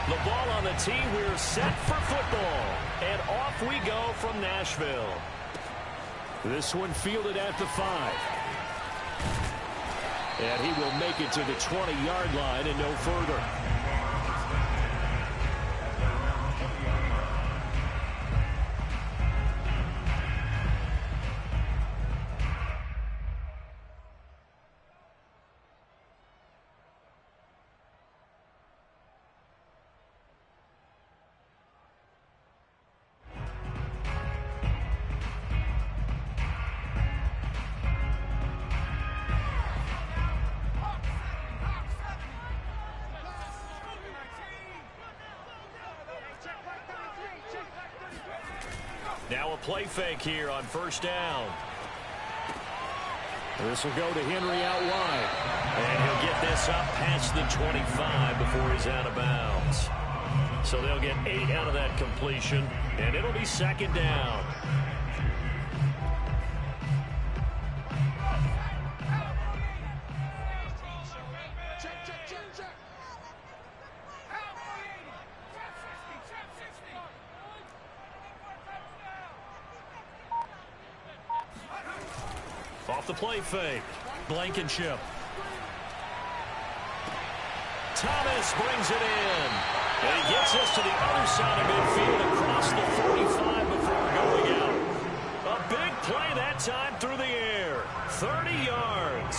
The ball on the tee. We're set for football. And off we go from Nashville. This one fielded at the 5. And he will make it to the 20-yard line and no further. Now a play fake here on first down. This will go to Henry out wide. And he'll get this up past the 25 before he's out of bounds. So they'll get 8 out of that completion, and it'll be second down. Off the play fake. Blankenship. Thomas brings it in. And he gets us to the other side of midfield across the 45 before going out. A big play that time through the air. 30 yards.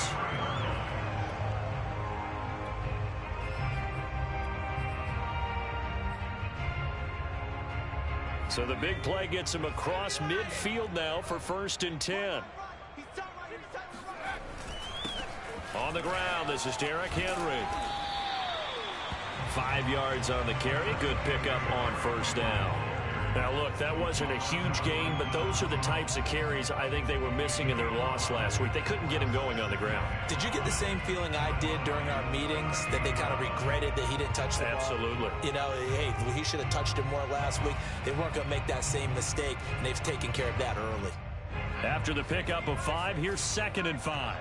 So the big play gets him across midfield now for 1st and 10. On the ground, this is Derrick Henry. 5 yards on the carry. Good pickup on first down. Now, look, that wasn't a huge gain, but those are the types of carries I think they were missing in their loss last week. They couldn't get him going on the ground. Did you get the same feeling I did during our meetings, that they kind of regretted that he didn't touch the ball? Absolutely. You know, hey, he should have touched it more last week. They weren't going to make that same mistake, and they've taken care of that early. After the pickup of 5, here's 2nd and 5.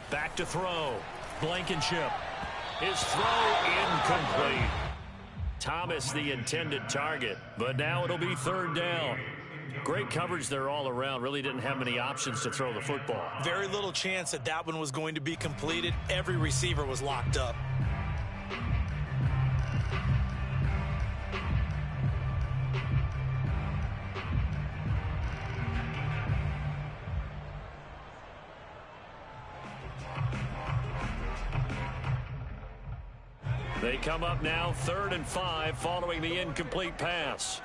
Back to throw. Blankenship. His throw incomplete. Thomas the intended target, but now it'll be 3rd down. Great coverage there all around. Really didn't have many options to throw the football. Very little chance that that one was going to be completed. Every receiver was locked up. They come up now 3rd and 5 following the incomplete pass.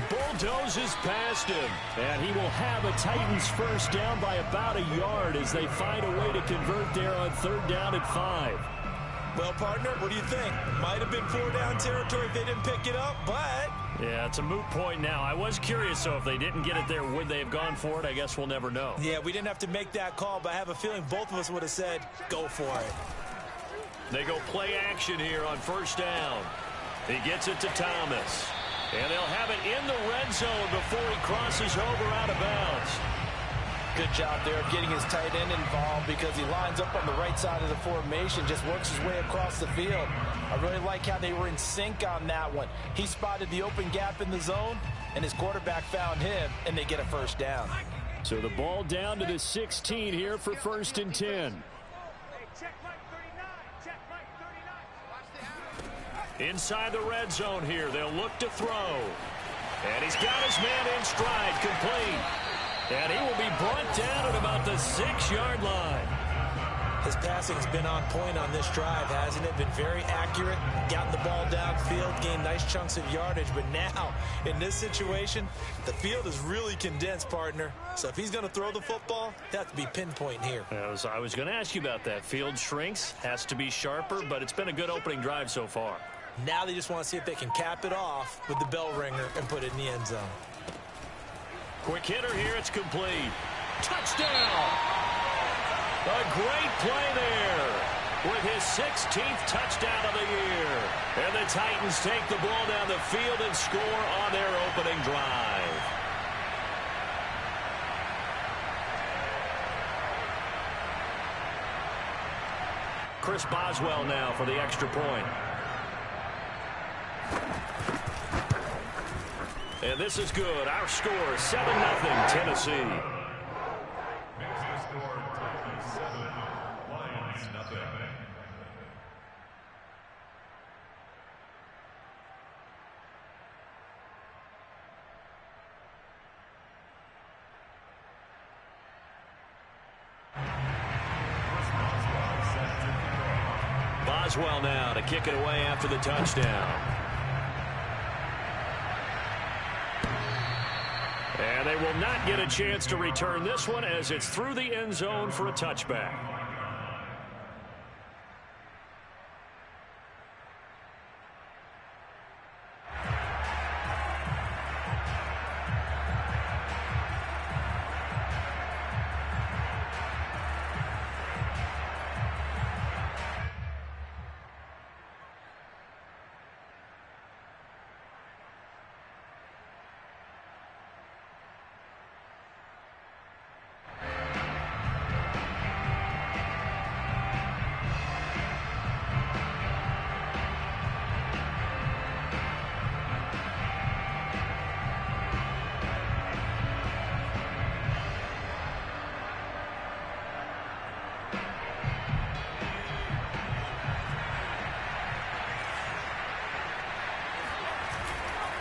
Bulldozes past him, and he will have a Titans first down by about a yard as they find a way to convert there on 3rd down and 5. Well, partner, what do you think? Might have been 4-down territory if they didn't pick it up, but... Yeah, it's a moot point now. I was curious, so if they didn't get it there, would they have gone for it? I guess we'll never know. Yeah, we didn't have to make that call, but I have a feeling both of us would have said, go for it. They go play action here on 1st down. He gets it to Thomas. And they'll have it in the red zone before he crosses over out of bounds. Good job there of getting his tight end involved because he lines up on the right side of the formation, just works his way across the field. I really like how they were in sync on that one. He spotted the open gap in the zone, and his quarterback found him, and they get a 1st down. So the ball down to the 16 here for 1st and 10. Inside the red zone here, they'll look to throw. And he's got his man in stride, complete. And he will be brought down at about the 6-yard line. His passing's been on point on this drive, hasn't it? Been very accurate, gotten the ball downfield, gained nice chunks of yardage. But now, in this situation, the field is really condensed, partner. So if he's going to throw the football, it has to be pinpoint here. I was going to ask you about that. Field shrinks, has to be sharper, but it's been a good opening drive so far. Now they just want to see if they can cap it off with the bell ringer and put it in the end zone. Quick hitter here, it's complete. Touchdown! A great play there with his 16th touchdown of the year. And the Titans take the ball down the field and score on their opening drive. Chris Boswell now for the extra point. And this is good. Our score, 7-0 Tennessee. Makes the score Titans 7, Lions nothing. Boswell now to kick it away after the touchdown. And they will not get a chance to return this one as it's through the end zone for a touchback.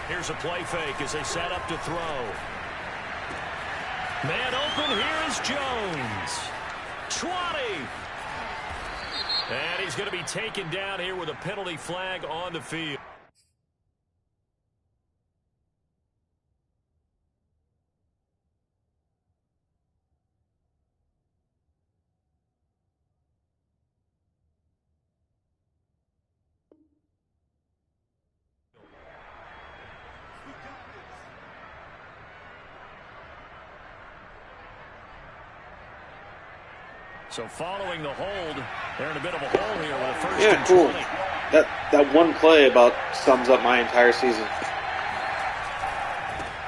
Here's a play fake as they set up to throw. Man open, here is Jones. 20. And he's going to be taken down here with a penalty flag on the field. So following the hold, they're in a bit of a hole here with a first and cool. 20. That one play about sums up my entire season.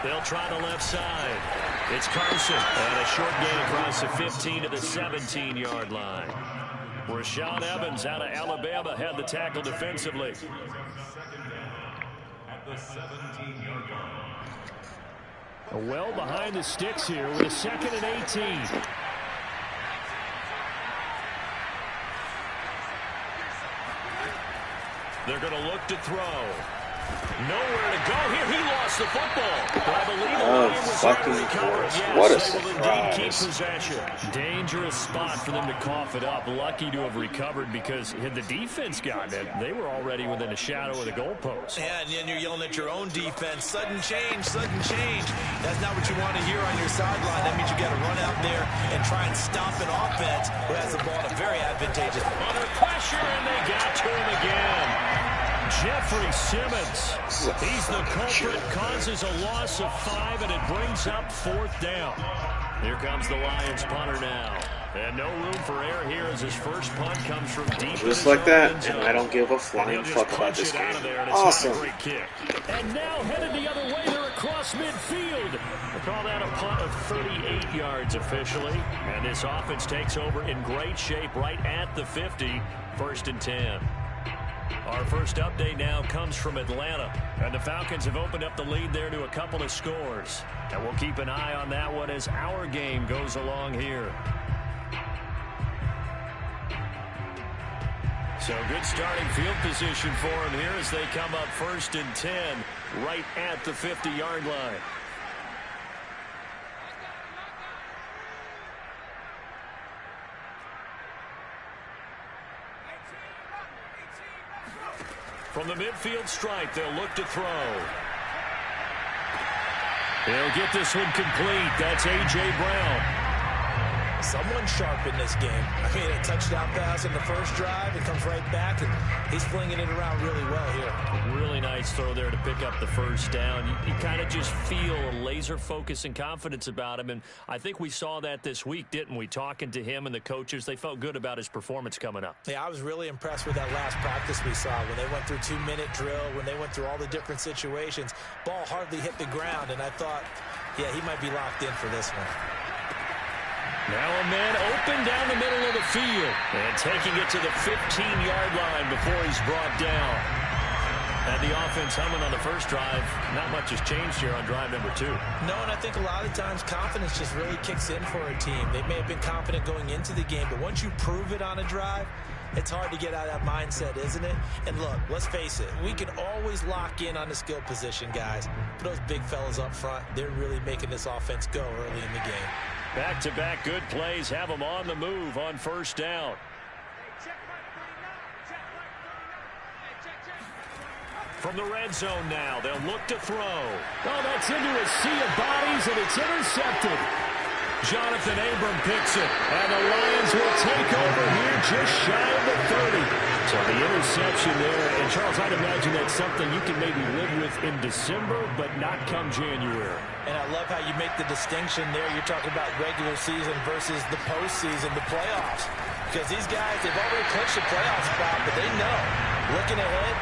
They'll try the left side. It's Carson. And a short gain across the 15 to the 17-yard line. Rashaan Evans out of Alabama had the tackle defensively. Second down at the 17-yard line. Well behind the sticks here with a 2nd and 18. They're going to look to throw. Nowhere to go here. He lost the football. But I believe the line was there to recover. Yes, what a they will indeed keep surprise. possession. Dangerous spot for them to cough it up. Lucky to have recovered because had the defense gotten it, they were already within a shadow of the goalpost. Yeah, and then you're yelling at your own defense. Sudden change, sudden change. That's not what you want to hear on your sideline. That means you got to run out there and try and stop an offense who has the ball in a very advantageous. Under pressure, and they got to him again. Jeffrey Simmons, he's the culprit, causes a loss of 5, and it brings up 4th down. Here comes the Lions punter now. And no room for error here as his first punt comes from deep. Just like that, and I don't give a flying fuck about this game. Awesome. And now headed the other way, they're across midfield. They call that a punt of 38 yards officially. And this offense takes over in great shape right at the 50, 1st and 10. Our first update now comes from Atlanta, and the Falcons have opened up the lead there to a couple of scores. And we'll keep an eye on that one as our game goes along here. So good starting field position for them here as they come up 1st and 10 right at the 50-yard line. From the midfield stripe, they'll look to throw. They'll get this one complete. That's A.J. Brown. Someone's sharp in this game. I mean, a touchdown pass in the first drive, it comes right back, and he's flinging it around really well here. Really nice throw there to pick up the first down. You kind of just feel a laser focus and confidence about him, and I think we saw that this week, didn't we? Talking to him and the coaches, they felt good about his performance coming up. Yeah, I was really impressed with that last practice we saw when they went through 2-minute drill, when they went through all the different situations. Ball hardly hit the ground, and I thought, yeah, he might be locked in for this one. Now a man open down the middle of the field and taking it to the 15-yard line before he's brought down. And the offense humming on the first drive. Not much has changed here on drive number 2. No, and I think a lot of times confidence just really kicks in for a team. They may have been confident going into the game, but once you prove it on a drive, it's hard to get out of that mindset, isn't it? And look, let's face it, we can always lock in on the skill position, guys. But those big fellas up front, they're really making this offense go early in the game. Back-to-back good plays have them on the move on first down. From the red zone now, they'll look to throw. Oh, that's into a sea of bodies, and it's intercepted. Jonathan Abram picks it, and the Lions will take over here just shy of the 30. So the interception there, and Charles, I'd imagine that's something you can maybe live with in December, but not come January. And I love how you make the distinction there. You're talking about regular season versus the postseason, the playoffs. Because these guys, they've already clinched a playoff spot, but they know, looking ahead,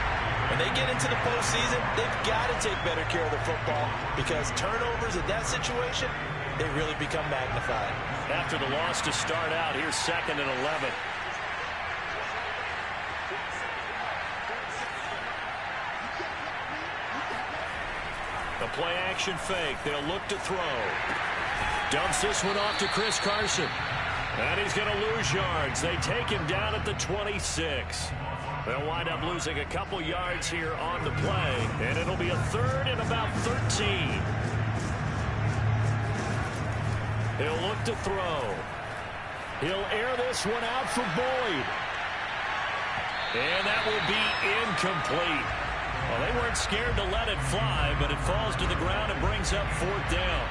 when they get into the postseason, they've got to take better care of the football because turnovers in that situation, they really become magnified. After the loss to start out, here's 2nd and 11. The play-action fake. They'll look to throw. Dumps this one off to Chris Carson. And he's going to lose yards. They take him down at the 26. They'll wind up losing a couple yards here on the play. And it'll be a 3rd and about 13. He'll look to throw. He'll air this one out for Boyd. And that will be incomplete. Well, they weren't scared to let it fly, but it falls to the ground and brings up 4th down.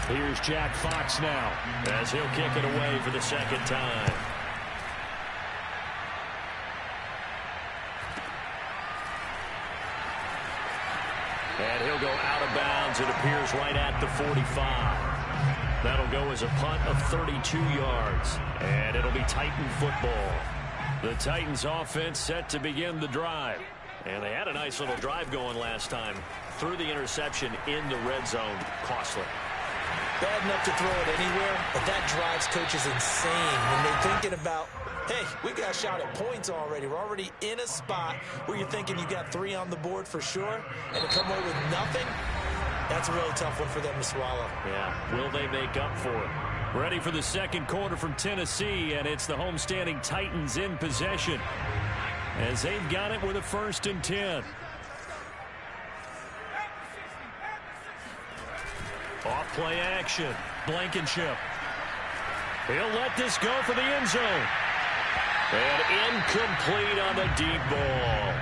Here's Jack Fox now as he'll kick it away for the 2nd time. And he'll go out of bounds, it appears, right at the 45. That'll go as a punt of 32 yards. And it'll be Titan football. The Titans offense set to begin the drive. And they had a nice little drive going last time. Threw the interception in the red zone. Costly. Bad enough to throw it anywhere, but that drives coaches insane when they're thinking about, hey, we got a shot at points already. We're already in a spot where you're thinking you got 3 on the board for sure, and to come away with nothing, that's a really tough one for them to swallow. Yeah, will they make up for it? Ready for the second quarter from Tennessee, and it's the homestanding Titans in possession as they've got it with a 1st and 10. Off play action. Blankenship. He'll let this go for the end zone. And incomplete on the deep ball.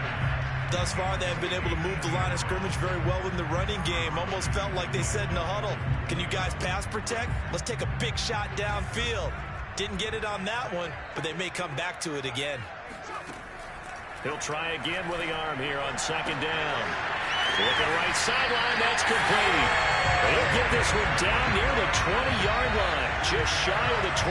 Thus far, they have been able to move the line of scrimmage very well in the running game. Almost felt like they said in the huddle, can you guys pass protect? Let's take a big shot downfield. Didn't get it on that one, but they may come back to it again. He'll try again with the arm here on 2nd down. Looking right sideline, that's complete. He'll get this one down near the 20-yard line, just shy of the 20.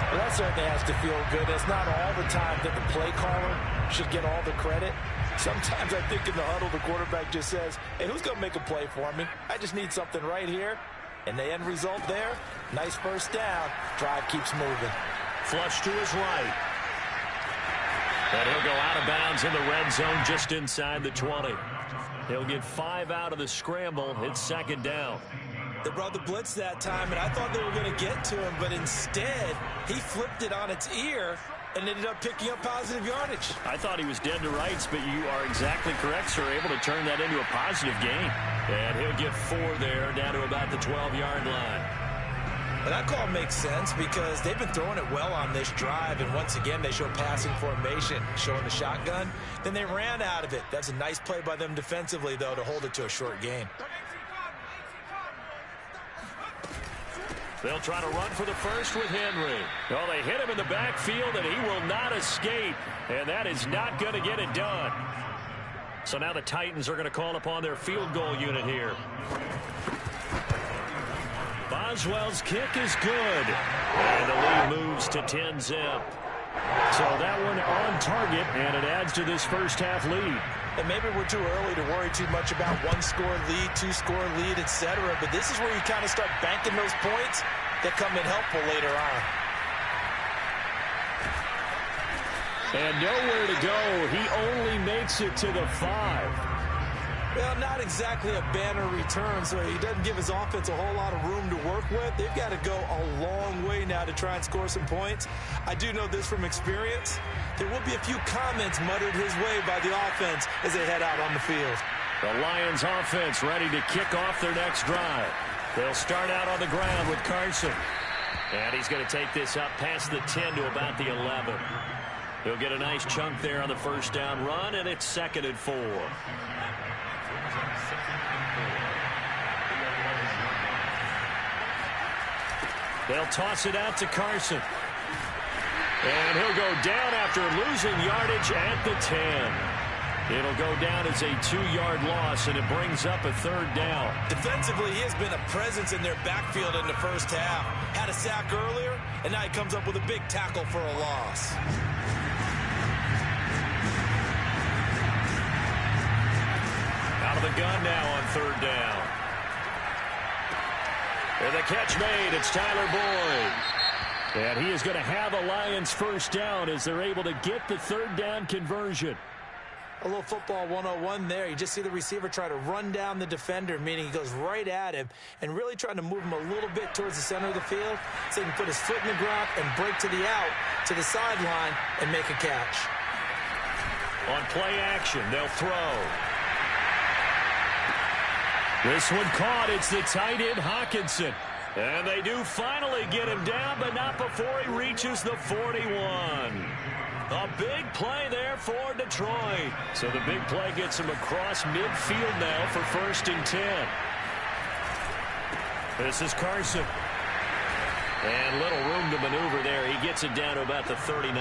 Well, that certainly has to feel good. It's not all the time that the play caller should get all the credit. Sometimes I think in the huddle, the quarterback just says, hey, who's going to make a play for me? I just need something right here. And the end result there, nice 1st down. Drive keeps moving. Flush to his right. And he'll go out of bounds in the red zone just inside the 20. He'll get 5 out of the scramble. It's 2nd down. They brought the blitz that time, and I thought they were going to get to him, but instead, he flipped it on its ear and ended up picking up positive yardage. I thought he was dead to rights, but you are exactly correct, sir. Able to turn that into a positive gain. And he'll get 4 there, down to about the 12-yard line. Well, that call makes sense because they've been throwing it well on this drive, and once again, they show passing formation, showing the shotgun. Then they ran out of it. That's a nice play by them defensively, though, to hold it to a short gain. They'll try to run for the first with Henry. Well, they hit him in the backfield, and he will not escape. And that is not going to get it done. So now the Titans are going to call upon their field goal unit here. Boswell's kick is good. And the lead moves to 10-zip. So that one on target, and it adds to this first half lead. And maybe we're too early to worry too much about one-score lead, two-score lead, etc. But this is where you kind of start banking those points that come in helpful later on. And nowhere to go. He only makes it to the 5. Well, not exactly a banner return, so he doesn't give his offense a whole lot of room to work with. They've got to go a long way now to try and score some points. I do know this from experience. There will be a few comments muttered his way by the offense as they head out on the field. The Lions offense ready to kick off their next drive. They'll start out on the ground with Carson. And he's going to take this up past the 10 to about the 11. He'll get a nice chunk there on the first down run, and it's 2nd and 4. They'll toss it out to Carson. And he'll go down after losing yardage at the 10. It'll go down as a 2-yard loss, and it brings up a 3rd down. Defensively, he has been a presence in their backfield in the first half. Had a sack earlier, and now he comes up with a big tackle for a loss. Out of the gun now on 3rd down. And the catch made. It's Tyler Boyd. And he is going to have a Lions first down as they're able to get the 3rd down conversion. A little football 101 there. You just see the receiver try to run down the defender, meaning he goes right at him and really trying to move him a little bit towards the center of the field so he can put his foot in the ground and break to the out, to the sideline, and make a catch. On play action, they'll throw. This one caught. It's the tight end, Hawkinson. And they do finally get him down, but not before he reaches the 41. A big play there for Detroit. So the big play gets him across midfield now for 1st and 10. This is Carson. And little room to maneuver there. He gets it down to about the 39.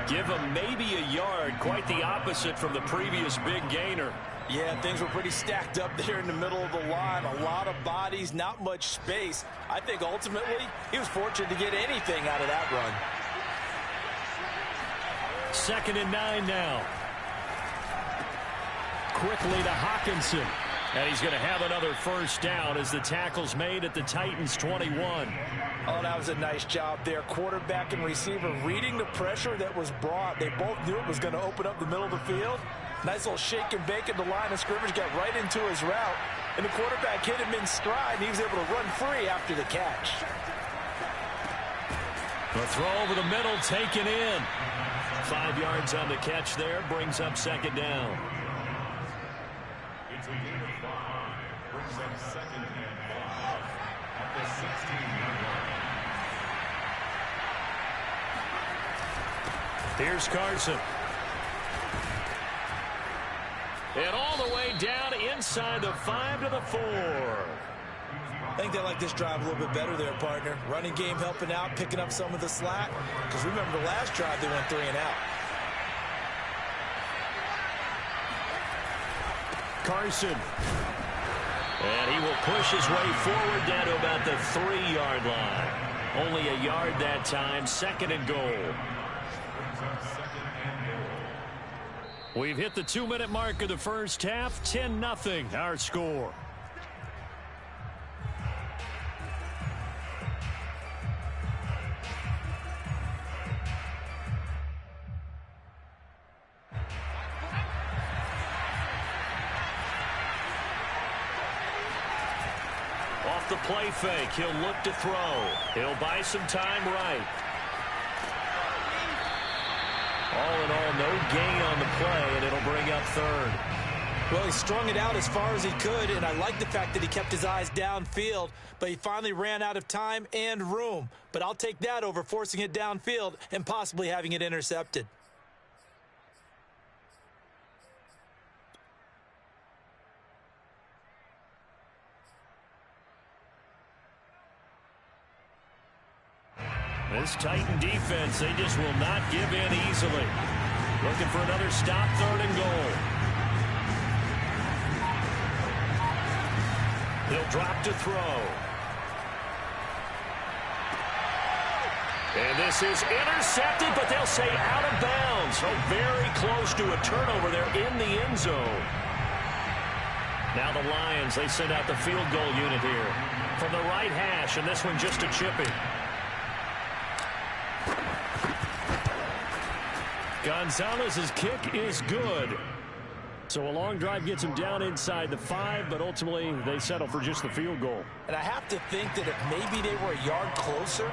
Give him maybe a yard. Quite the opposite from the previous big gainer. Yeah, things were pretty stacked up there in the middle of the line. A lot of bodies, not much space. I think ultimately he was fortunate to get anything out of that run. 2nd and 9 now. Quickly to Hawkinson. And he's going to have another first down as the tackle's made at the Titans 21. Oh, that was a nice job there. Quarterback and receiver reading the pressure that was brought. They both knew it was going to open up the middle of the field. Nice little shake and bake at the line of scrimmage, got right into his route. And the quarterback hit him in stride, and he was able to run free after the catch. The throw over the middle, taken in. 5 yards on the catch there, brings up 2nd down. It's a gain of 5. Brings up 2nd and 5 at the 16-yard line. Here's Carson. And all the way down inside the 5 to the 4. I think they like this drive a little bit better there, partner. Running game helping out, picking up some of the slack. Because remember the last drive, they went 3 and out. Carson. And he will push his way forward down to about the 3-yard line. Only a yard that time, 2nd and goal. We've hit the 2-minute mark of the first half. 10-0 our score. Off the play fake, he'll look to throw. He'll buy some time right. All in all, no gain on the play, and it'll bring up 3rd. Well, he strung it out as far as he could, and I like the fact that he kept his eyes downfield, but he finally ran out of time and room. But I'll take that over forcing it downfield and possibly having it intercepted. This Titan defense, they just will not give in easily. Looking for another stop, 3rd and goal. He'll drop to throw. And this is intercepted, but they'll say out of bounds. So very close to a turnover there in the end zone. Now the Lions, they send out the field goal unit here from the right hash, and this one just a chipping. Gonzalez's kick is good. So a long drive gets him down inside the 5, but ultimately they settle for just the field goal. And I have to think that if maybe they were a yard closer,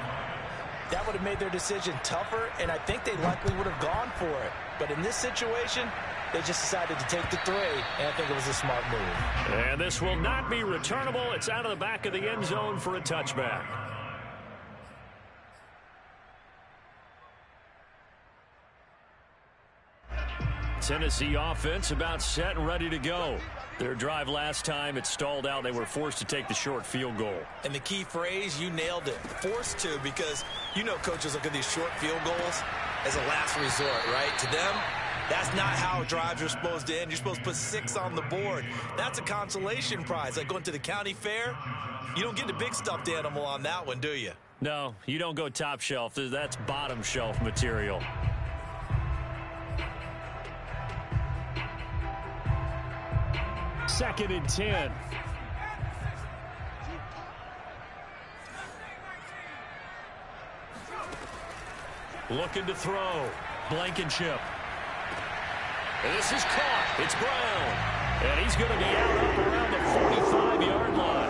that would have made their decision tougher, and I think they likely would have gone for it. But in this situation, they just decided to take the 3, and I think it was a smart move. And this will not be returnable. It's out of the back of the end zone for a touchback. Tennessee offense about set and ready to go. Their drive last time, it stalled out. They were forced to take the short field goal. And the key phrase, you nailed it, forced to, because you know coaches look at these short field goals as a last resort, right? To them, that's not how drives are supposed to end. You're supposed to put 6 on the board. That's a consolation prize. Like going to the county fair, you don't get the big stuffed animal on that one, do you? No, you don't go top shelf. That's bottom shelf material. Second and 10. Looking to throw. Blankenship. And this is caught. It's Brown. And he's going to be out up around the 45-yard line.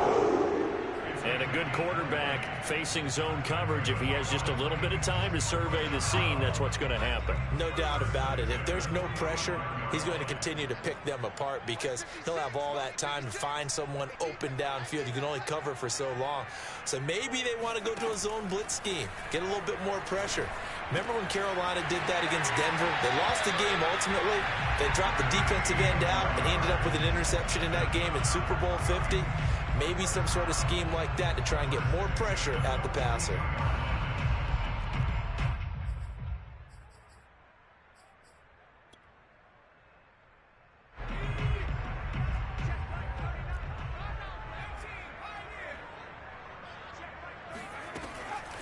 And a good quarterback facing zone coverage. If he has just a little bit of time to survey the scene, that's what's going to happen. No doubt about it. If there's no pressure, he's going to continue to pick them apart because he'll have all that time to find someone open downfield. You can only cover for so long. So maybe they want to go to a zone blitz scheme, get a little bit more pressure. Remember when Carolina did that against Denver? They lost the game ultimately. They dropped the defensive end out and ended up with an interception in that game in Super Bowl 50. Maybe some sort of scheme like that to try and get more pressure at the passer.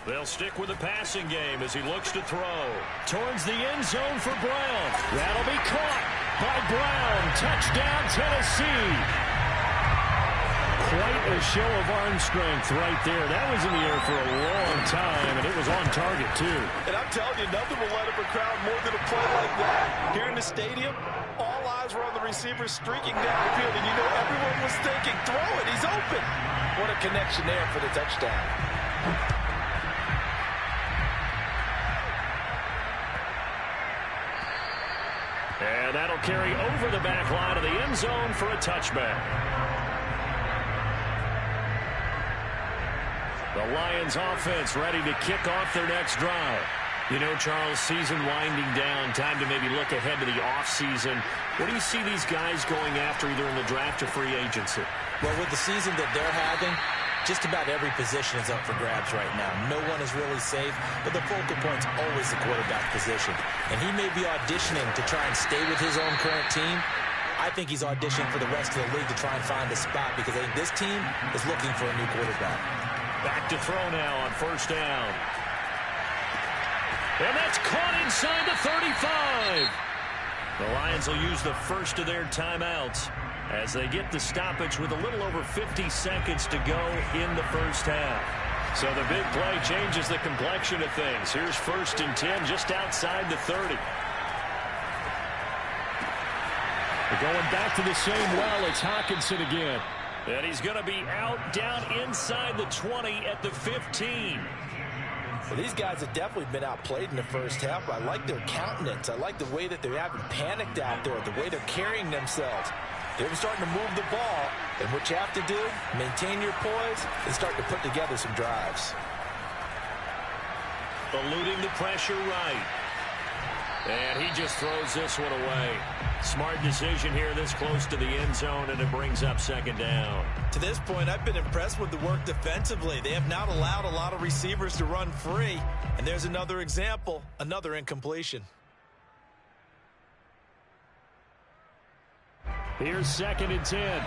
They'll stick with the passing game as he looks to throw. Towards the end zone for Brown. That'll be caught by Brown. Touchdown, Tennessee. Quite a show of arm strength right there. That was in the air for a long time, and it was on target, too. And I'm telling you, nothing will light up a crowd more than a play like that. Here in the stadium, all eyes were on the receiver streaking down the field, and you know everyone was thinking, throw it, he's open. What a connection there for the touchdown. And that'll carry over the back line of the end zone for a touchback. The Lions offense ready to kick off their next drive. You know, Charles, season winding down, time to maybe look ahead to the offseason. What do you see these guys going after either in the draft or free agency? Well, with the season that they're having, just about every position is up for grabs right now. No one is really safe, but the focal point's always the quarterback position. And he may be auditioning to try and stay with his own current team. I think he's auditioning for the rest of the league to try and find a spot because I think this team is looking for a new quarterback. Back to throw now on first down. And that's caught inside the 35. The Lions will use the first of their timeouts as they get the stoppage with a little over 50 seconds to go in the first half. So the big play changes the complexion of things. Here's first and 10 just outside the 30. We're going back to the same well. It's Hawkinson again. And he's going to be out down inside the 20 at the 15. Well, these guys have definitely been outplayed in the first half. I like their countenance. I like the way that they haven't panicked out there, the way they're carrying themselves. They're starting to move the ball, and what you have to do, maintain your poise and start to put together some drives. Eluding the pressure right. And he just throws this one away. Smart decision here this close to the end zone, and it brings up second down. To this point, I've been impressed with the work defensively. They have not allowed a lot of receivers to run free. And there's another example, another incompletion. Here's 2nd and 10.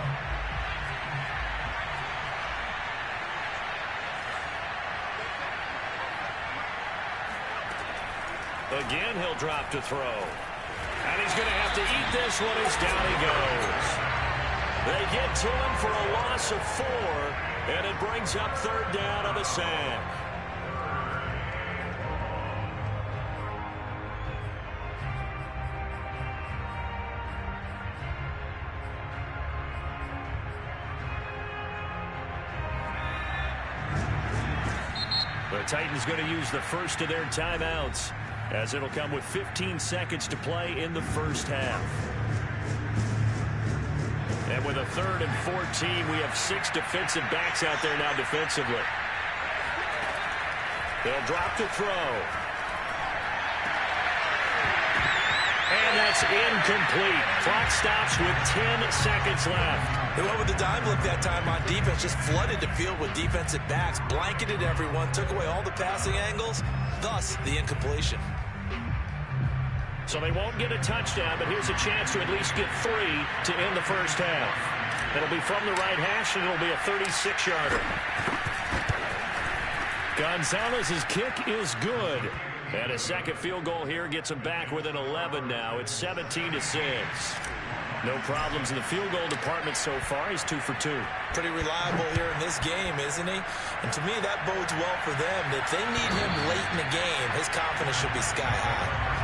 Again, he'll drop to throw. And he's going to have to eat this one as down he goes. They get to him for a loss of 4, and it brings up 3rd down on the sack. The Titans going to use the first of their timeouts, as it'll come with 15 seconds to play in the first half. And with a 3rd and 14, we have 6 defensive backs out there now defensively. They'll drop to throw. And that's incomplete. Clock stops with 10 seconds left. They went with the dime look that time on defense, just flooded the field with defensive backs, blanketed everyone, took away all the passing angles, thus the incompletion. So they won't get a touchdown, but here's a chance to at least get 3 to end the first half. It'll be from the right hash, and it'll be a 36-yarder. Gonzalez's kick is good. And a second field goal here gets him back within 11 now. It's 17-6. No problems in the field goal department so far. He's 2 for 2. Pretty reliable here in this game, isn't he? And to me, that bodes well for them. If they need him late in the game, his confidence should be sky high.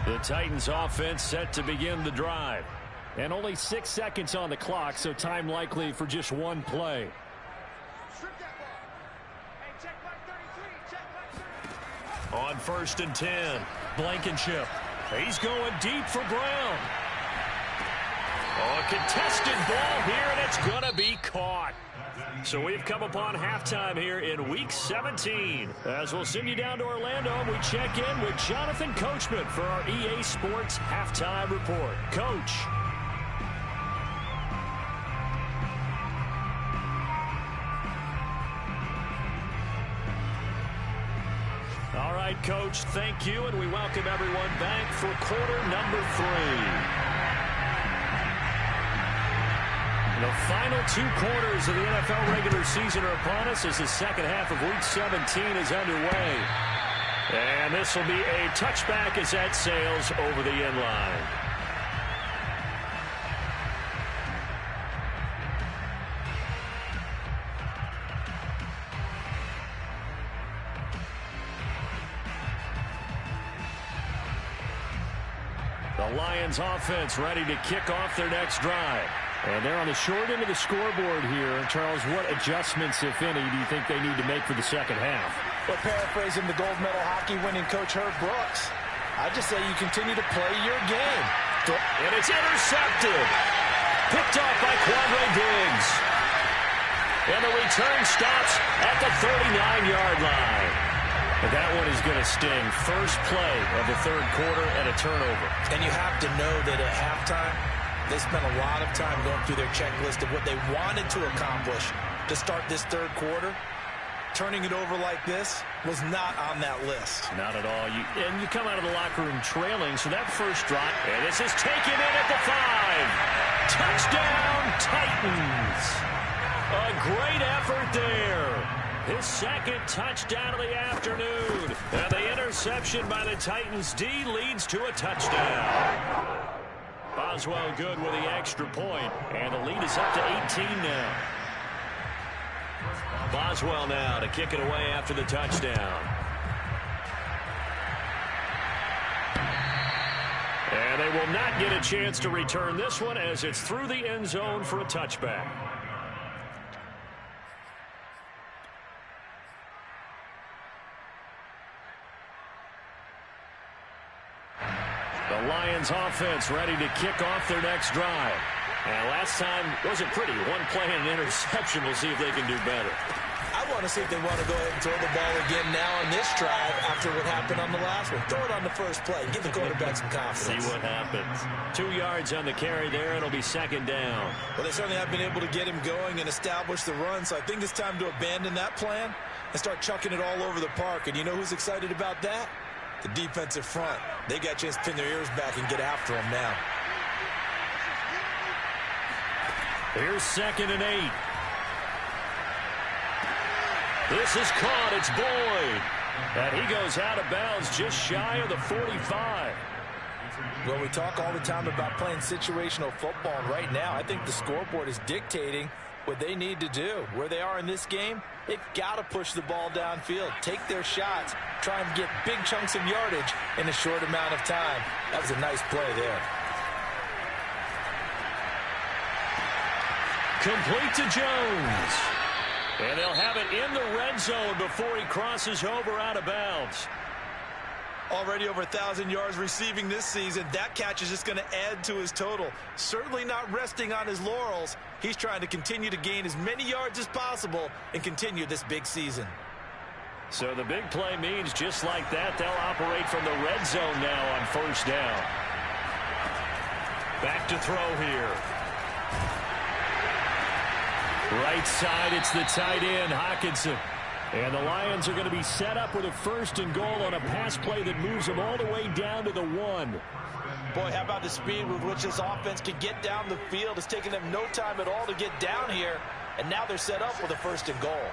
The Titans offense set to begin the drive. And only 6 seconds on the clock, so time likely for just one play. On 1st and 10, Blankenship. He's going deep for Brown. Oh, a contested ball here, and it's going to be caught. So we've come upon halftime here in Week 17. As we'll send you down to Orlando, and we check in with Jonathan Coachman for our EA Sports Halftime Report. Coach. All right, Coach, thank you, and we welcome everyone back for quarter number 3. The final 2 quarters of the NFL regular season are upon us as the second half of Week 17 is underway. And this will be a touchback as that sails over the end line. The Lions offense ready to kick off their next drive. And they're on the short end of the scoreboard here. Charles, what adjustments, if any, do you think they need to make for the second half? Well, paraphrasing the gold medal hockey winning coach Herb Brooks, I just say you continue to play your game. And it's intercepted. Picked off by Quandre Diggs. And the return stops at the 39-yard line. And that one is going to sting. First play of the 3rd quarter and a turnover. And you have to know that at halftime, they spent a lot of time going through their checklist of what they wanted to accomplish to start this 3rd quarter. Turning it over like this was not on that list. Not at all. And you come out of the locker room trailing, so that first drop, and this is taken in at the 5. Touchdown, Titans. A great effort there. His second touchdown of the afternoon. And the interception by the Titans D leads to a touchdown. Boswell good with the extra point, and the lead is up to 18 now. Boswell now to kick it away after the touchdown. And they will not get a chance to return this one as it's through the end zone for a touchback. The Lions offense ready to kick off their next drive. And last time wasn't pretty. One play and an interception. We'll see if they can do better. I want to see if they want to go ahead and throw the ball again now on this drive after what happened on the last one. Throw it on the first play. Give the quarterback some confidence. See what happens. 2 yards on the carry there. It'll be second down. Well, they certainly have been able to get him going and establish the run, so I think it's time to abandon that plan and start chucking it all over the park. And you know who's excited about that? The defensive front. They got a chance to pin their ears back and get after him now. Here's 2nd and 8. This is caught. It's Boyd. And he goes out of bounds just shy of the 45. Well, we talk all the time about playing situational football, and right now I think the scoreboard is dictating what they need to do. Where they are in this game, they've got to push the ball downfield, take their shots, try and get big chunks of yardage in a short amount of time. That was a nice play there. Complete to Jones. And they'll have it in the red zone before he crosses over out of bounds. Already over 1,000 yards receiving this season. That catch is just going to add to his total. Certainly not resting on his laurels. He's trying to continue to gain as many yards as possible and continue this big season. So the big play means just like that, they'll operate from the red zone now on first down. Back to throw here. Right side, it's the tight end, Hockenson. And the Lions are going to be set up with a 1st and goal on a pass play that moves them all the way down to the 1. Boy, how about the speed with which this offense can get down the field? It's taken them no time at all to get down here. And now they're set up with a 1st and goal.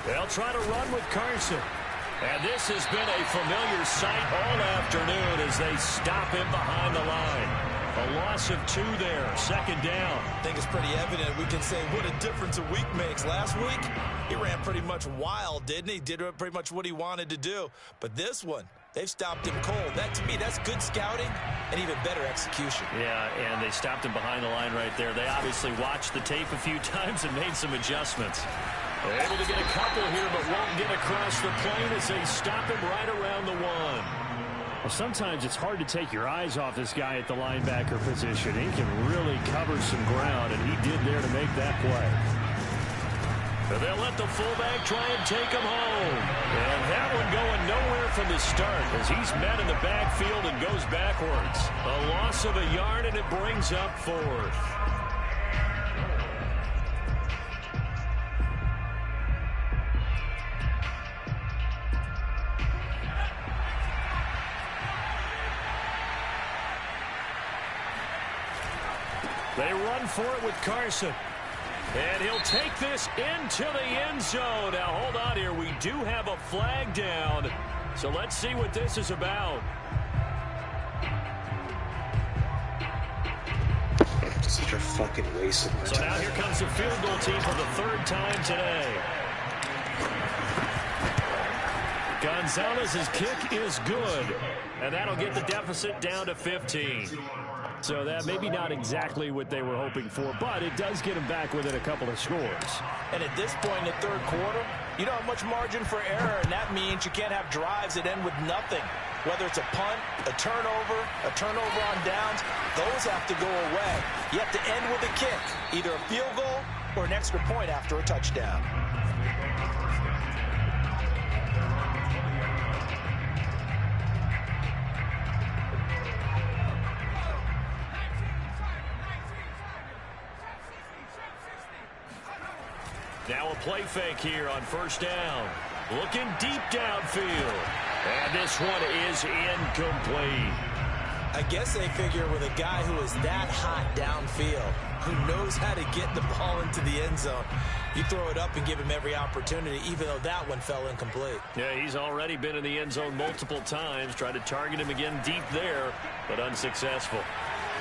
They'll try to run with Carson. And this has been a familiar sight all afternoon as they stop him behind the line. A loss of 2 there, 2nd down. I think it's pretty evident. We can say what a difference a week makes. Last week, he ran pretty much wild, didn't he? Did pretty much what he wanted to do. But this one, they've stopped him cold. That, to me, that's good scouting and even better execution. Yeah, and they stopped him behind the line right there. They obviously watched the tape a few times and made some adjustments. They're able to get a couple here, but won't get across the plane as they stop him right around the 1. Well, sometimes it's hard to take your eyes off this guy at the linebacker position. He can really cover some ground, and he did there to make that play. But they'll let the fullback try and take him home. And that one going nowhere from the start as he's met in the backfield and goes backwards. A loss of a yard, and it brings up 4th. They run for it with Carson. And he'll take this into the end zone. Now, hold on here. We do have a flag down. So let's see what this is about. Such a fucking waste of my time. So now here comes the field goal team for the 3rd time today. Gonzalez's kick is good. And that'll get the deficit down to 15. So that maybe not exactly what they were hoping for, but it does get them back within a couple of scores. And at this point in the 3rd quarter, you don't have much margin for error, and that means you can't have drives that end with nothing. Whether it's a punt, a turnover on downs, those have to go away. You have to end with a kick, either a field goal or an extra point after a touchdown. Now a play fake here on first down. Looking deep downfield. And this one is incomplete. I guess they figure with a guy who is that hot downfield, who knows how to get the ball into the end zone, you throw it up and give him every opportunity, even though that one fell incomplete. Yeah, he's already been in the end zone multiple times. Tried to target him again deep there, but unsuccessful.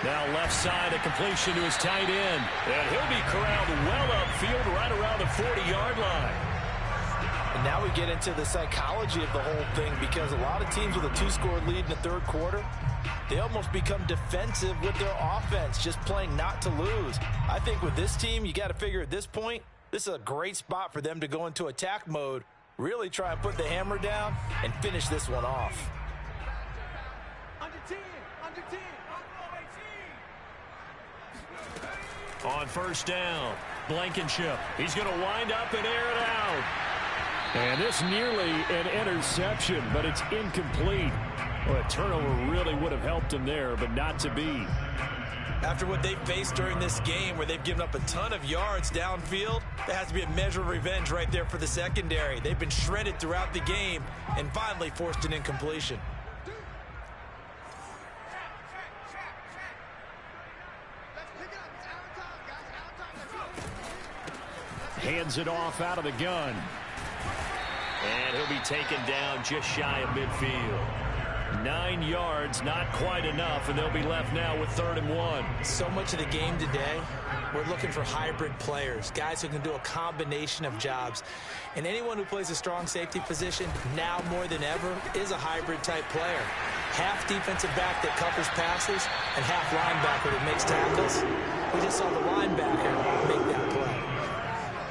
Now left side, a completion to his tight end. And he'll be corralled well upfield right around the 40-yard line. And now we get into the psychology of the whole thing, because a lot of teams with a 2-score lead in the 3rd quarter, they almost become defensive with their offense, just playing not to lose. I think with this team, you got to figure at this point, this is a great spot for them to go into attack mode, really try and put the hammer down and finish this one off. On first down, Blankenship. He's going to wind up and air it out. And this nearly an interception, but it's incomplete. Well, a turnover really would have helped him there, but not to be. After what they faced during this game where they've given up a ton of yards downfield, there has to be a measure of revenge right there for the secondary. They've been shredded throughout the game and finally forced an incompletion. Hands it off out of the gun. And he'll be taken down just shy of midfield. 9 yards, not quite enough, and they'll be left now with 3rd and 1. So much of the game today, we're looking for hybrid players, guys who can do a combination of jobs. And anyone who plays a strong safety position, now more than ever, is a hybrid type player. Half defensive back that covers passes, and half linebacker that makes tackles. We just saw the linebacker make that play.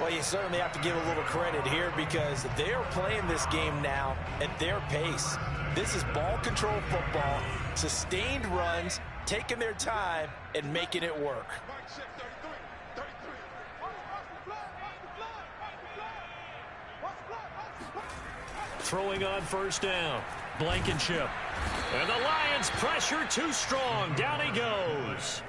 Well, you certainly have to give a little credit here because they're playing this game now at their pace. This is ball control football, sustained runs, taking their time, and making it work. Throwing on first down, Blankenship. And the Lions pressure too strong. Down he goes.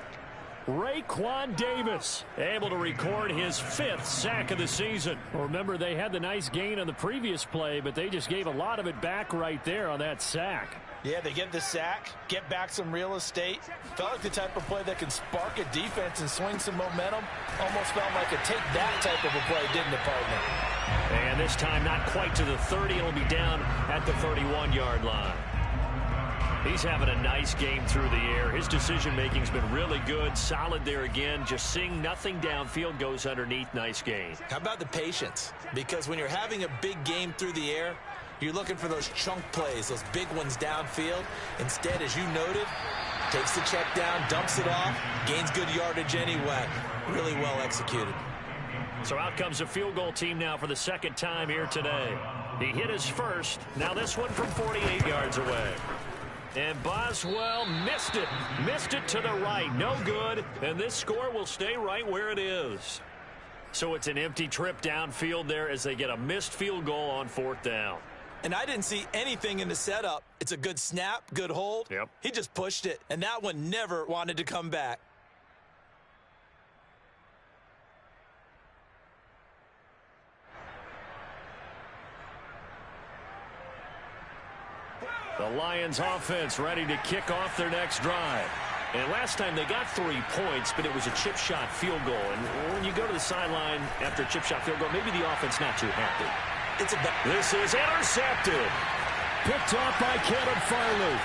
Raekwon Davis able to record his 5th sack of the season. Remember, they had the nice gain on the previous play, but they just gave a lot of it back right there on that sack. Yeah, they get the sack, get back some real estate. Felt like the type of play that can spark a defense and swing some momentum. Almost felt like a take that type of a play, didn't it, partner? And this time not quite to the 30. It'll be down at the 31-yard line. He's having a nice game through the air. His decision-making's been really good. Solid there again. Just seeing nothing downfield, goes underneath. Nice game. How about the patience? Because when you're having a big game through the air, you're looking for those chunk plays, those big ones downfield. Instead, as you noted, takes the check down, dumps it off, gains good yardage anyway. Really well executed. So out comes a field goal team now for the 2nd time here today. He hit his first. Now this one from 48 yards away. And Boswell missed it. Missed it to the right. No good. And this score will stay right where it is. So it's an empty trip downfield there as they get a missed field goal on 4th down. And I didn't see anything in the setup. It's a good snap, good hold. Yep. He just pushed it. And that one never wanted to come back. The Lions offense ready to kick off their next drive. And last time they got 3 points, but it was a chip shot field goal. And when you go to the sideline after a chip shot field goal, maybe the offense not too happy. This is intercepted. Picked off by Caleb Farley.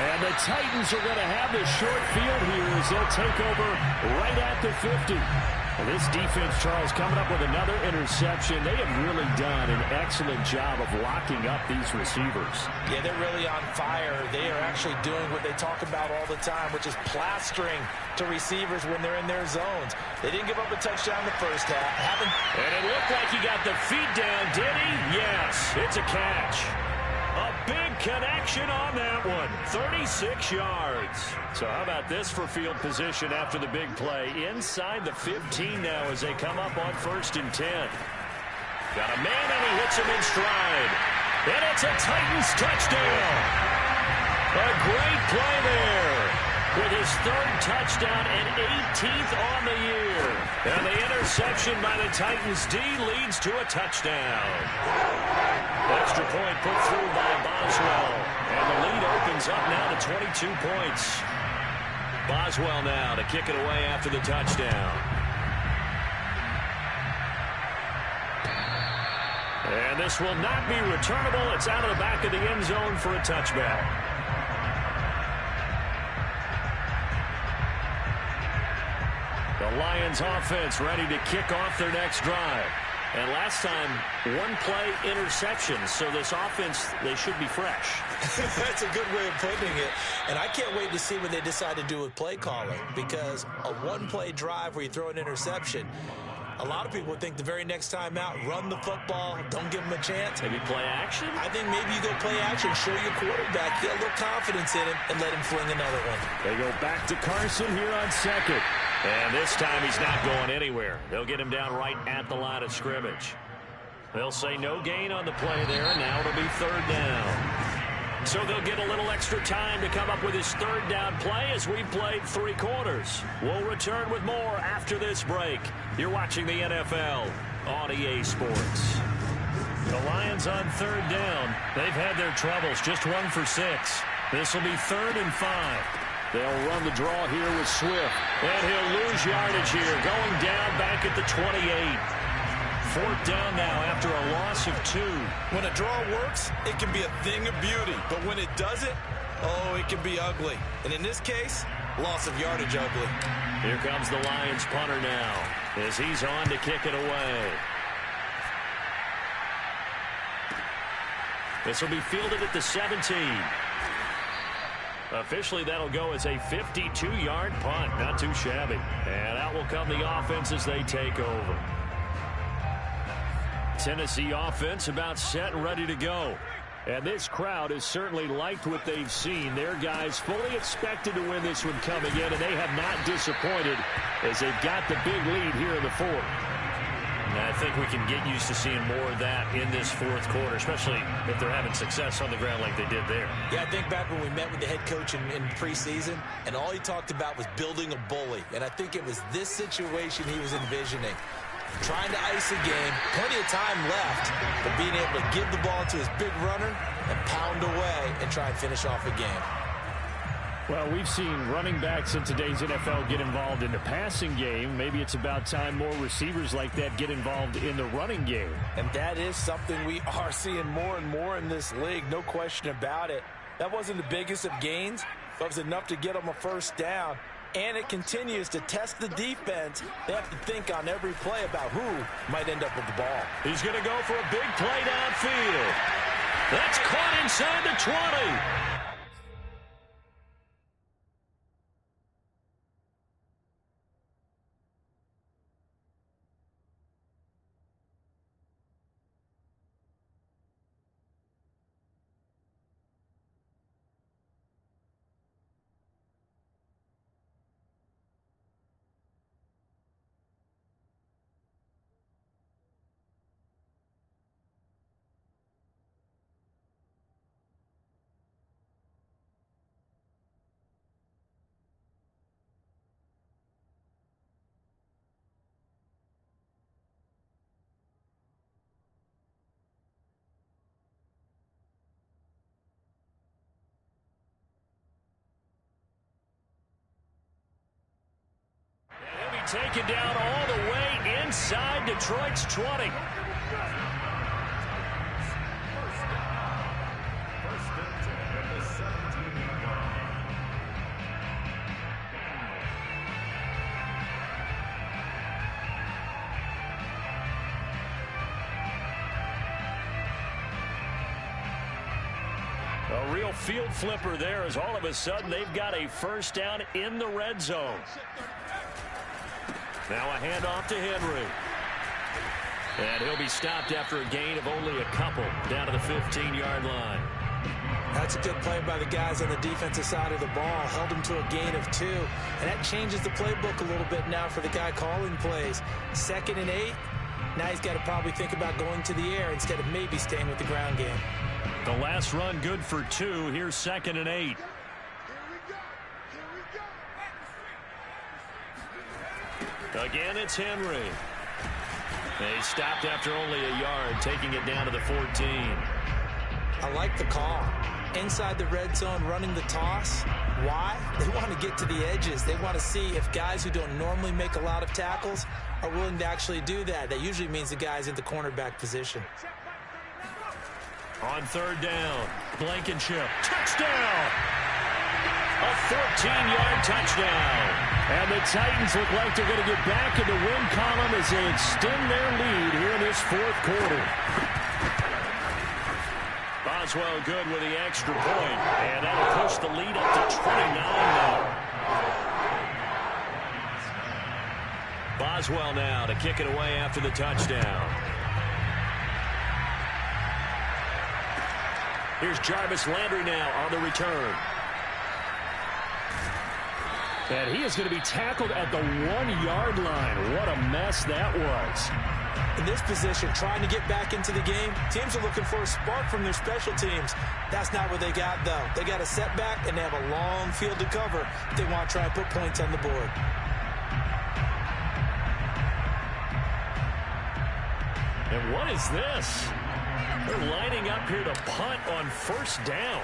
And the Titans are going to have the short field here as they'll take over right at the 50. And this defense, Charles, coming up with another interception. They have really done an excellent job of locking up these receivers. Yeah, they're really on fire. They are actually doing what they talk about all the time, which is plastering to receivers when they're in their zones. They didn't give up a touchdown in the first half. And it looked like he got the feet down, did he? Yes, it's a catch. A big connection on that one. 36 yards. So how about this for field position after the big play? Inside the 15 now as they come up on 1st and 10. Got a man and he hits him in stride. And it's a Titans touchdown. A great play there. With his 3rd touchdown and 18th on the year. And the interception by the Titans D leads to a touchdown. Extra point put through by Boswell. And the lead opens up now to 22 points. Boswell now to kick it away after the touchdown. And this will not be returnable. It's out of the back of the end zone for a touchback. The Lions offense ready to kick off their next drive. And last time, 1-play interception. So this offense, they should be fresh. That's a good way of putting it. And I can't wait to see what they decide to do with play calling. Because a 1-play drive where you throw an interception, A lot of people think the very next time out, run the football, don't give him a chance. Maybe play action? I think maybe you go play action, show your quarterback, get a little confidence in him, and let him fling another one. They go back to Carson here on second. And this time he's not going anywhere. They'll get him down right at the line of scrimmage. They'll say no gain on the play there, and now it'll be third down. So they'll get a little extra time to come up with his third down play as we've played 3 quarters. We'll return with more after this break. You're watching the NFL on EA Sports. The Lions on third down. They've had their troubles, just 1 for 6. This will be 3rd and 5. They'll run the draw here with Swift. And he'll lose yardage here, going down back at the 28. 4th down now after a loss of 2. When a draw works, it can be a thing of beauty. But when it doesn't, oh, it can be ugly. And in this case, loss of yardage ugly. Here comes the Lions punter now as he's on to kick it away. This will be fielded at the 17. Officially, that'll go as a 52-yard punt. Not too shabby. And out will come the offense as they take over. Tennessee offense about set and ready to go. And this crowd has certainly liked what they've seen. Their guys fully expected to win this one coming in, and they have not disappointed as they've got the big lead here in the 4th. And I think we can get used to seeing more of that in this 4th quarter, especially if they're having success on the ground like they did there. Yeah, I think back when we met with the head coach in preseason, and all he talked about was building a bully. And I think it was this situation he was envisioning. Trying to ice a game, plenty of time left, but being able to give the ball to his big runner and pound away and try and finish off a game. Well, we've seen running backs in today's NFL get involved in the passing game. Maybe it's about time more receivers like that get involved in the running game. And that is something we are seeing more and more in this league, no question about it. That wasn't the biggest of gains, but it was enough to get them a 1st down. And it continues to test the defense. They have to think on every play about who might end up with the ball. He's going to go for a big play downfield. That's caught inside the 20. Taken down all the way inside Detroit's 20. First and 10 at the 17-yard line. A real field flipper there as all of a sudden they've got a 1st down in the red zone. Now a handoff to Henry. And he'll be stopped after a gain of only a couple down to the 15-yard line. That's a good play by the guys on the defensive side of the ball. Held him to a gain of 2. And that changes the playbook a little bit now for the guy calling plays. 2nd and 8. Now he's got to probably think about going to the air instead of maybe staying with the ground game. The last run good for 2. Here's 2nd and 8. Again, it's Henry. They stopped after only a yard, taking it down to the 14. I like the call. Inside the red zone, running the toss. Why? They want to get to the edges. They want to see if guys who don't normally make a lot of tackles are willing to actually do that. That usually means the guy's in the cornerback position. On 3rd down, Blankenship. Touchdown! A 14-yard touchdown. And the Titans look like they're going to get back in the win column as they extend their lead here in this 4th quarter. Boswell good with the extra point, and that'll push the lead up to 29 now. Boswell now to kick it away after the touchdown. Here's Jarvis Landry now on the return. And he is going to be tackled at the 1-yard line. What a mess that was. In this position, trying to get back into the game, teams are looking for a spark from their special teams. That's not what they got, though. They got a setback, and they have a long field to cover if they want to try and put points on the board. And what is this? They're lining up here to punt on first down.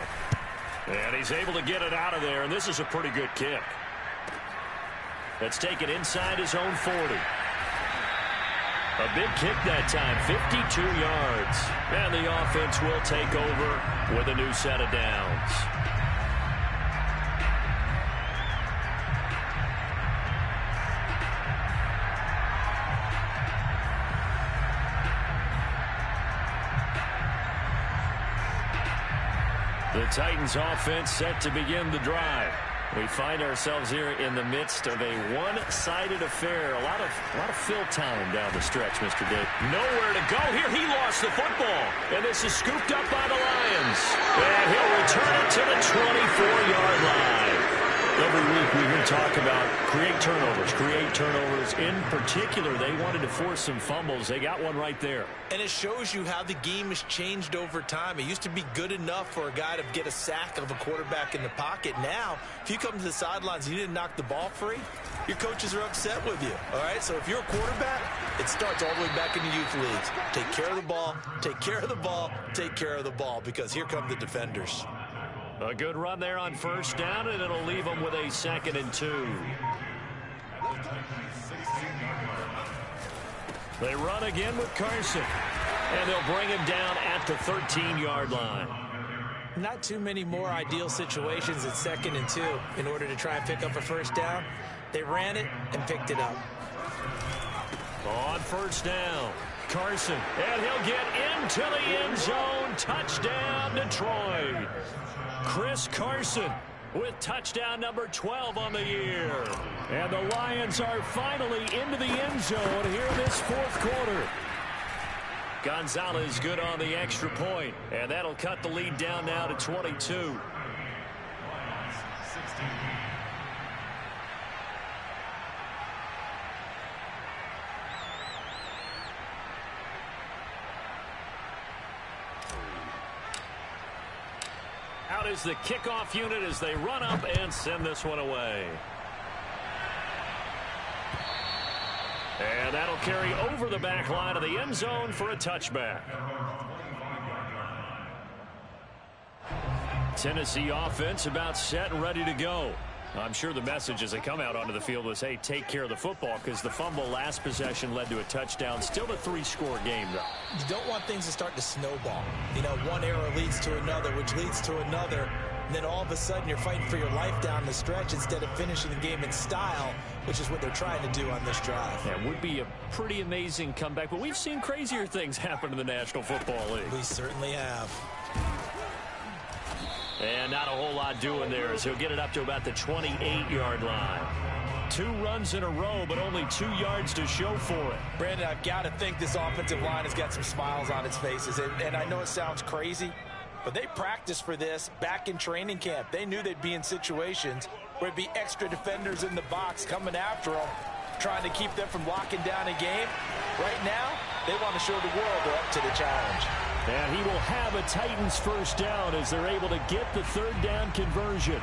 And he's able to get it out of there, and this is a pretty good kick. Let's take it inside his own 40. A big kick that time, 52 yards. And the offense will take over with a new set of downs. The Titans offense set to begin the drive. We find ourselves here in the midst of a one-sided affair. A lot of fill time down the stretch, Mr. Dick. Nowhere to go here. He lost the football. And this is scooped up by the Lions. And he'll return it to the 24-yard line. Every week we hear talk about create turnovers. In particular, they wanted to force some fumbles. They got one right there. And it shows you how the game has changed over time. It used to be good enough for a guy to get a sack of a quarterback in the pocket. Now, if you come to the sidelines and you didn't knock the ball free, your coaches are upset with you. All right, so if you're a quarterback, it starts all the way back in the youth leagues. Take care of the ball, take care of the ball, take care of the ball, because here come the defenders. A good run there on first down, and it'll leave them with a 2nd and 2. They run again with Carson, and they'll bring him down at the 13-yard line. Not too many more ideal situations at 2nd and 2 in order to try and pick up a first down. They ran it and picked it up. On first down, Carson, and he'll get into the end zone. Touchdown, Detroit. Chris Carson with touchdown number 12 on the year. And the Lions are finally into the end zone here in this 4th quarter. Gonzalez good on the extra point, and that'll cut the lead down now to 22. Out is the kickoff unit as they run up and send this one away. And that'll carry over the back line of the end zone for a touchback. Tennessee offense about set and ready to go. I'm sure the message as they come out onto the field was, hey, take care of the football, because the fumble last possession led to a touchdown. Still a 3-score game, though. You don't want things to start to snowball. You know, one error leads to another, which leads to another. And then all of a sudden you're fighting for your life down the stretch instead of finishing the game in style, which is what they're trying to do on this drive. That would be a pretty amazing comeback, but we've seen crazier things happen in the National Football League. We certainly have. And not a whole lot doing there as he'll get it up to about the 28-yard line. 2 runs in a row, but only 2 yards to show for it. Brandon, I've got to think this offensive line has got some smiles on its faces. And I know it sounds crazy, but they practiced for this back in training camp. They knew they'd be in situations where it'd be extra defenders in the box coming after them, trying to keep them from locking down a game. Right now, they want to show the world they're up to the challenge. And he will have a Titans first down as they're able to get the 3rd down conversion.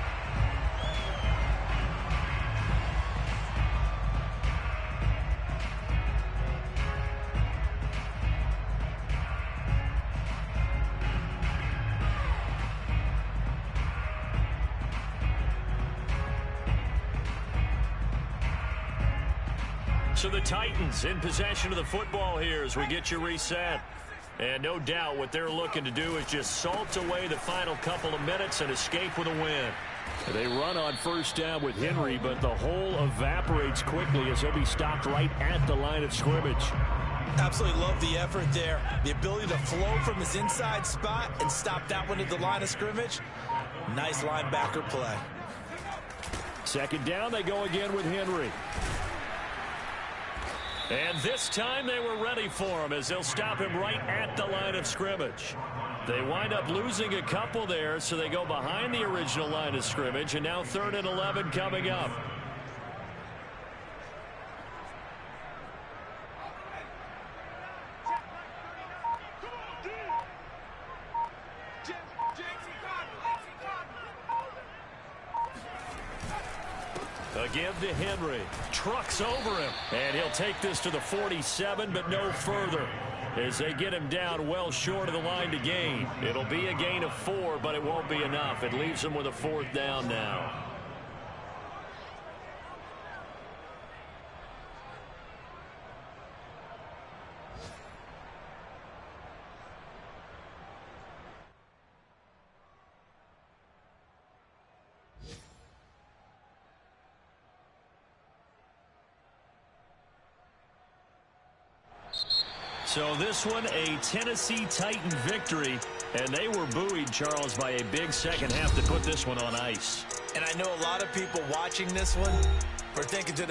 So the Titans in possession of the football here as we get you reset. And no doubt what they're looking to do is just salt away the final couple of minutes and escape with a win. They run on first down with Henry, but the hole evaporates quickly as he'll be stopped right at the line of scrimmage. Absolutely love the effort there. The ability to flow from his inside spot and stop that one at the line of scrimmage. Nice linebacker play. 2nd down, they go again with Henry. And this time they were ready for him as they'll stop him right at the line of scrimmage. They wind up losing a couple there, so they go behind the original line of scrimmage, and now 3rd and 11 coming up. A give to Henry. Trucks over him. And he'll take this to the 47, but no further, as they get him down well short of the line to gain. It'll be a gain of 4, but it won't be enough. It leaves him with a 4th down now. So this one, a Tennessee Titan victory, and they were buoyed, Charles, by a big second half to put this one on ice. And I know a lot of people watching this one are thinking to